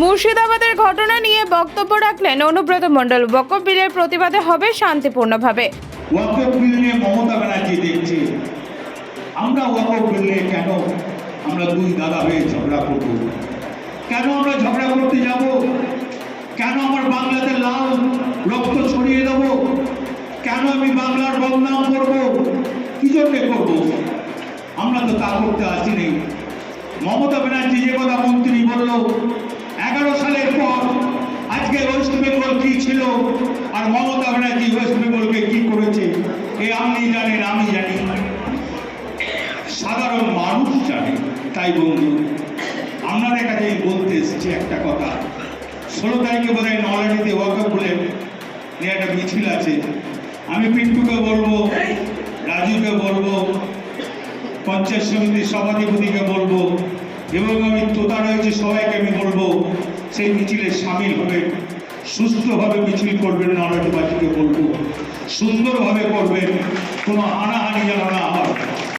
মুর্শিদাবাদের ঘটনা নিয়ে বক্তব্য রাখলেন অনুব্রত মণ্ডল। ওয়াকফ বিলের প্রতিবাদে হবে শান্তিপূর্ণভাবে। ওয়াকফ বিল নিয়ে মমতা ব্যানার্জি দেখছে আমরা ওয়াকফ বিল নিয়ে কেন আমরা দুই দাদা হয়ে ঝগড়া করব, কেন আমরা ঝগড়া করতে যাব, কেন আমার বাংলাতে লাল রক্ত ছড়িয়ে দেব, কেন আমি বাংলার বদনাম করব, কি জন্য করব? আমরা তো তা করতে আসিনি। মমতা ব্যানার্জি যে কথা মন্ত্রী বলল 11 সালের পর আজকে ওয়েস্ট বেঙ্গল কি ছিল আর মমতা ব্যানার্জি ওয়েস্ট বেঙ্গলকে কি করেছে এ আপনি জানেন, আমি জানি, সাধারণ মানুষ জানে। তাই বন্ধু, আপনাদের কাছে বলতে এসেছি একটা কথা। 16 তারিখে বোধ হয় নলহাটিতে ওয়াকফ বলে একটা মিছিল আছে। আমি পিন্টুকে বলবো, রাজুকে বলবো, পঞ্চায়েত সমিতির সভাধিপতিকে বলবো এবং আমি তোতা রয়েছে সবাইকে আমি বলবো সেই মিছিলে সামিল হবে, সুস্থভাবে মিছিল করবেন। নলহাটিবাসীকে বলবো সুন্দরভাবে করবেন, কোনো হানাহানি যেন না